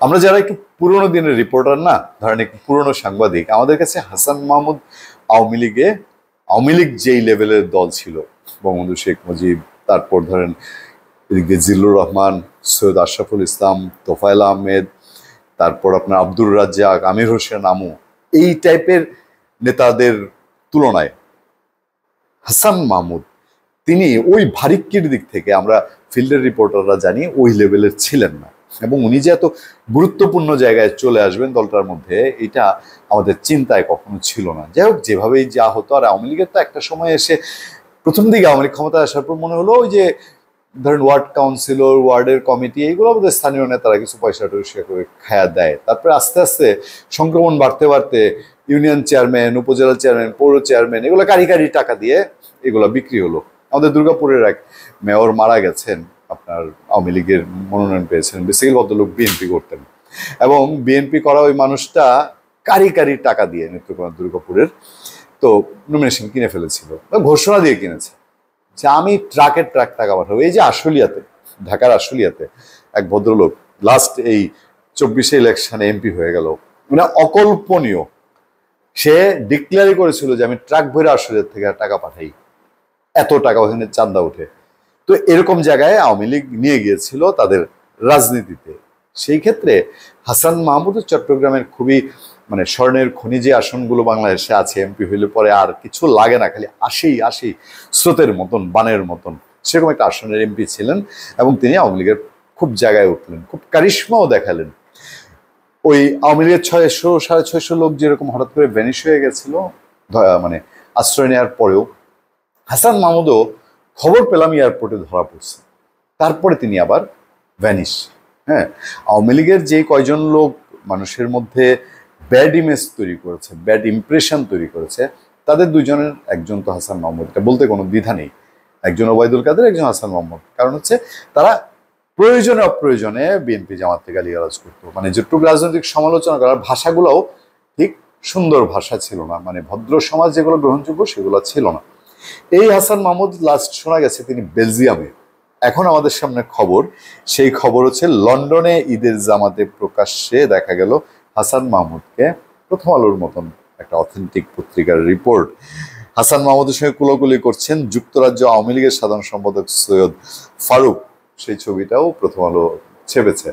আমরা যারা একটু পুরোনো দিনের রিপোর্টার না, ধরেন একটু পুরোনো সাংবাদিক, আমাদের কাছে হাসান মাহমুদ আওয়ামী লীগ যেই লেভেলের দল ছিল, বঙ্গবন্ধু শেখ মুজিব, তারপর ধরেন এদিকে জিল্লুর রহমান, সৈয়দ আশরাফুল ইসলাম, তোফায়েল আহমেদ, তারপর আপনার আব্দুর রাজ্জাক, আমির হোসেন আমু, এই টাইপের নেতাদের তুলনায় হাসান মাহমুদ তিনি ওই ভারিক্কির দিক থেকে আমরা ফিল্ডের রিপোর্টাররা জানি ওই লেভেলের ছিলেন না, এবং উনি যে এত গুরুত্বপূর্ণ জায়গায় চলে আসবেন দলটার মধ্যে, এটা আমাদের চিন্তায় কখনো ছিল না। যাই হোক, যেভাবেই যা হতো, আর আওয়ামী লীগের তো একটা সময় এসে প্রথম দিকে আওয়ামী লীগ ক্ষমতায় আসার পর মনে হলো ওই যে ধরেন ওয়ার্ড কাউন্সিলর, ওয়ার্ডের কমিটি, এইগুলো আমাদের স্থানীয় নেতারা কিছু পয়সা টয়সা করে খায়া দেয়। তারপরে আস্তে আস্তে সংক্রমণ বাড়তে বাড়তে ইউনিয়ন চেয়ারম্যান, উপজেলা চেয়ারম্যান, পৌর চেয়ারম্যান, এগুলো কারি টাকা দিয়ে এগুলো বিক্রি হলো। আমাদের দুর্গাপুরের এক মেয়র মারা গেছেন, আপনার আওয়ামী লীগের মনোনয়ন পেয়েছেন, বেসিক্যালি ভদ্রলোক বিএনপি করতেন, এবং বিএনপি করা ওই মানুষটা কারি টাকা দিয়ে নেত্রকোনা দুর্গাপুরের তো নমিনেশন কিনে ফেলেছিল, ঘোষণা দিয়ে কিনেছে যে আমি ট্রাক টাকা পাঠাবো। এই যে আশুলিয়াতে, ঢাকার আশুলিয়াতে এক ভদ্রলোক লাস্ট এই 24 ইলেকশনে এমপি হয়ে গেল, মানে অকল্পনীয়। সে ডিক্লেয়ারই করেছিল যে আমি ট্রাক ভরে আশুলিয়া থেকে টাকা পাঠাই, এত টাকা ওখানে চান্দা উঠে। তো এরকম জায়গায় আওয়ামী লীগ নিয়ে গিয়েছিল তাদের রাজনীতিতে। সেই ক্ষেত্রে হাসান মাহমুদ চট্টগ্রামের খুবই মানে স্বর্ণের খনি যে আসনগুলো বাংলাদেশে আছে, এমপি হইলে পরে আর কিছু লাগে না, খালি আসেই স্রোতের মতন, বানের মতন, সেরকম একটা আসনের এমপি ছিলেন, এবং তিনি আওয়ামী লীগের খুব জায়গায় উঠলেন, খুব কারিশমাও দেখালেন। ওই আওয়ামী লীগের 600-650 লোক যেরকম হঠাৎ করে ভ্যানিশ হয়ে গেছিল মানে আশ্রয় নেওয়ার পরেও, হাসান মাহমুদও খবর পেলাম এয়ারপোর্টে ধরা পড়ছে, তারপরে তিনি আবার ভ্যানিশ। হ্যাঁ, আওয়ামী লীগের যে কয়জন লোক মানুষের মধ্যে ব্যাড ইমেজ তৈরি করেছে, ব্যাড ইমপ্রেশন তৈরি করেছে, তাদের দুজনের একজন তো হাসান মাহমুদ, এটা বলতে কোনো দ্বিধা নেই। একজন ওবায়দুল কাদের, একজন হাসান মাহমুদ। কারণ হচ্ছে তারা প্রয়োজনে অপ্রয়োজনে বিএনপি জামাতকে গালিগালাজ করতো, মানে যেটুকু রাজনৈতিক সমালোচনা করার ভাষাগুলোও ঠিক সুন্দর ভাষা ছিল না, মানে ভদ্র সমাজ যেগুলো গ্রহণযোগ্য সেগুলো ছিল না। এই হাসান মাহমুদ লাস্ট শোনা গেছে তিনি বেলজিয়ামে। এখন আমাদের সামনে খবর, সেই খবর হচ্ছে লন্ডনে ঈদের জামাতে প্রকাশ্যে দেখা গেল হাসান মাহমুদকে। প্রথম আলোর মতন একটা অথেন্টিক পত্রিকার রিপোর্ট, হাসান মাহমুদের সঙ্গে কুলোকুলি করছেন যুক্তরাজ্য আওয়ামী লীগের সাধারণ সম্পাদক সৈয়দ ফারুক। সেই ছবিটাও প্রথম আলো ছেপেছে।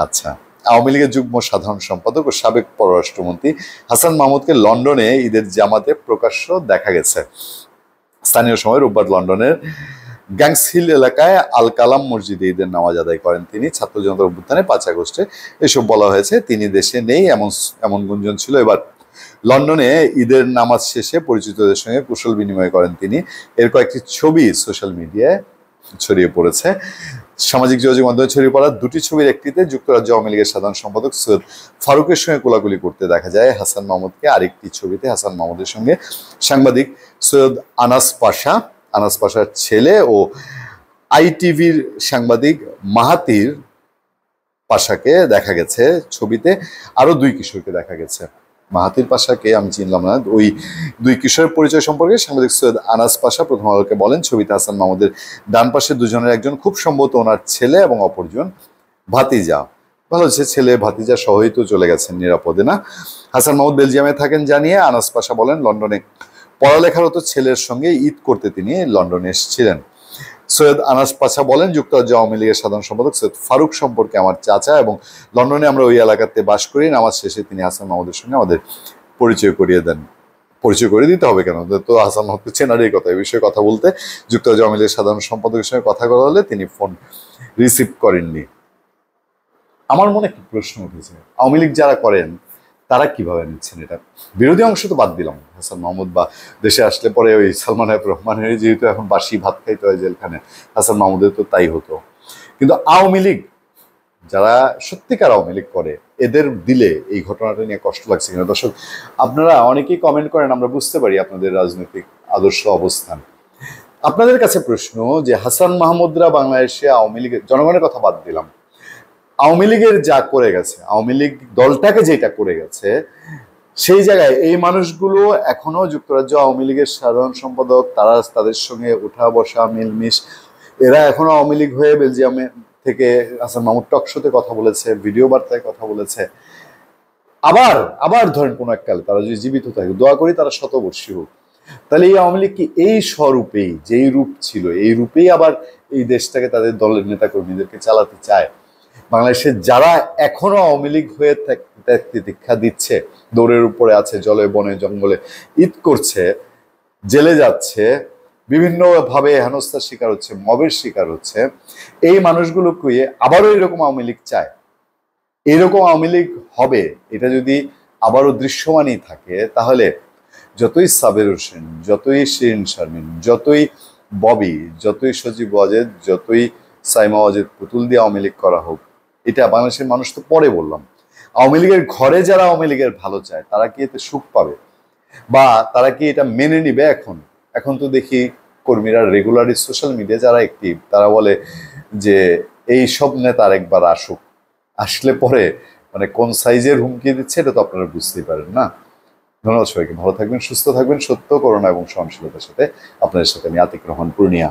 আচ্ছা, আওয়ামী লীগের যুগ্ম সাধারণ সম্পাদক ও সাবেক পররাষ্ট্রমন্ত্রী হাসান মাহমুদকে লন্ডনে ঈদের জামাতে প্রকাশ্য দেখা গেছে। স্থানীয় সময় রোববার লন্ডনের গ্যাংস হিল এলাকায় আল কালাম মসজিদে ঈদের নামাজ আদায় করেন তিনি। ছাত্র জনতার অভ্যুত্থানে 5 আগস্টে এসব বলা হয়েছে, তিনি দেশে নেই এমন গুঞ্জন ছিল। এবার লন্ডনে ঈদের নামাজ শেষে পরিচিতদের সঙ্গে কুশল বিনিময় করেন তিনি। এর কয়েকটি ছবি সোশ্যাল মিডিয়ায় ছড়িয়ে পড়েছে। সামাজিক যোগাযোগ মাধ্যমে ছড়িয়ে পড়া দুটি ছবির একটিতে যুক্তরাজ্য আওয়ামী লীগের সাধারণ সম্পাদক সৈয়দ ফারুকের সঙ্গে কোলাকুলি করতে দেখা যায় হাসান মাহমুদকে। আরেকটি ছবিতে হাসান মাহমুদের সঙ্গে সাংবাদিক সৈয়দ আনাস পাশার ছেলে ও আইটিভির সাংবাদিক মাহাতির পাশাকে দেখা গেছে। ছবিতে আরো 2 কিশোরকে দেখা গেছে। মাহাতির পাশাকে আমি চিনলাম না। ওই 2 কিশোরের পরিচয় সম্পর্কে সাংবাদিক সৈয়দ আনাস পাশা প্রথম আলোকে বলেন, ছবিতে হাসান মাহমুদের ডান পাশে দুজনের একজন খুব সম্ভবত ওনার ছেলে এবং অপরজন ভাতিজা। ভালো হচ্ছে, ছেলে ভাতিজা সহই তো চলে গেছেন নিরাপদে না। হাসান মাহমুদ বেলজিয়ামে থাকেন জানিয়ে আনাস পাশা বলেন, লন্ডনে পড়ালেখারত ছেলের সঙ্গে ঈদ করতে তিনি লন্ডনে এসেছিলেন। সৈয়দ আনাস পাশা বলেন, যুক্তরাজ্য আওয়ামী লীগের সাধারণ সম্পাদক সৈয়দ ফারুক সম্পর্কে আমার চাচা, এবং লন্ডনে আমরা ওই এলাকাতে বাস করি। নামাজ শেষে তিনি হাসান মাহমুদের সঙ্গে আমাদের পরিচয় করিয়ে দিতে হবে কেন, তো হাসান মাহমুদ চেনারই কথা। এই বিষয়ে কথা বলতে যুক্তরাজ্য আওয়ামী লীগের সাধারণ সম্পাদকের সঙ্গে কথা বলা হলে তিনি ফোন রিসিভ করেননি। আমার মনে কি প্রশ্ন উঠেছে, আওয়ামী লীগ যারা করেন তারা কিভাবে নিচ্ছেন এটা? বিরোধী অংশ তো বাদ দিলাম, হাসান মাহমুদ বা দেশে আসলে পরে ওই সালমান আইব রহমানের যেহেতু এখন বাসি ভাত খাইতে হয় জেলখানে, হাসান মাহমুদের তো তাই হতো। কিন্তু আওয়ামী লীগ যারা সত্যিকার আওয়ামী লীগ করে, এদের দিলে এই ঘটনাটা নিয়ে কষ্ট লাগছে কিনা? দর্শক, আপনারা অনেকেই কমেন্ট করেন, আমরা বুঝতে পারি আপনাদের রাজনৈতিক আদর্শ অবস্থান। আপনাদের কাছে প্রশ্ন যে হাসান মাহমুদরা বাংলাদেশে আওয়ামী লীগের, জনগণের কথা বাদ দিলাম, আওয়ামী লীগের যা করে গেছে, আওয়ামী লীগ দলটাকে যেটা করে গেছে, সেই জায়গায় এই মানুষগুলো এখনো যুক্তরাজ্য আওয়ামী লীগের সাধারণ সম্পাদক, তারা তাদের সঙ্গে উঠা বসা মিলমিশ, এরা এখনো আওয়ামী লীগ হয়ে বেলজিয়ামে থেকে হাসান মাহমুদ টকশোতে কথা বলেছে, ভিডিও বার্তায় কথা বলেছে। আবার আবার ধরেন কোনো এককালে তারা যদি জীবিত থাকে, দোয়া করি তারা শতবর্ষী হোক, তাহলে এই আওয়ামী লীগ কি এই স্বরূপেই, যেই রূপ ছিল এই রূপেই আবার এই দেশটাকে তাদের দলের নেতা কর্মীদেরকে চালাতে চায়? বাংলাদেশের যারা এখনো আওয়ামী লীগ হয়ে দীক্ষা দিচ্ছে, দৌড়ের উপরে আছে, জলে বনে জঙ্গলে ঈদ করছে, জেলে যাচ্ছে, বিভিন্ন ভাবে হেনস্থার শিকার হচ্ছে, মবের শিকার হচ্ছে, এই মানুষগুলোকে আবারও এরকম আওয়ামী লীগ চায়। এরকম আওয়ামী লীগ হবে, এটা যদি আবারও দৃশ্যমানই থাকে, তাহলে যতই সাবের হোসেন, যতই শিরিন শারমিন, যতই ববি, যতই সজীব ওয়াজেদ, যতই সাইমা ওয়াজেদ পুতুল দিয়ে আওয়ামী লীগ করা হোক, এটা বাংলাদেশের মানুষ তো পরে বললাম, আওয়ামী লীগের ঘরে যারা আওয়ামী লীগের ভালো চায় তারা কি এতে সুখ পাবে, বা তারা কি এটা মেনে নিবে? এখন এখন তো দেখি কর্মীরা রেগুলারলি সোশ্যাল মিডিয়া যারা অ্যাক্টিভ, তারা বলে যে এই সব নেতার একবার আসুক, আসলে পরে মানে কোন সাইজের হুমকি দিচ্ছে এটা তো আপনারা বুঝতেই পারেন না। ধন্যবাদ সবাইকে, ভালো থাকবেন, সুস্থ থাকবেন, সত্য, করুণা এবং সহনশীলতার সাথে। আপনাদের সাথে আমি আতিক রহমান, পূর্ণিয়া।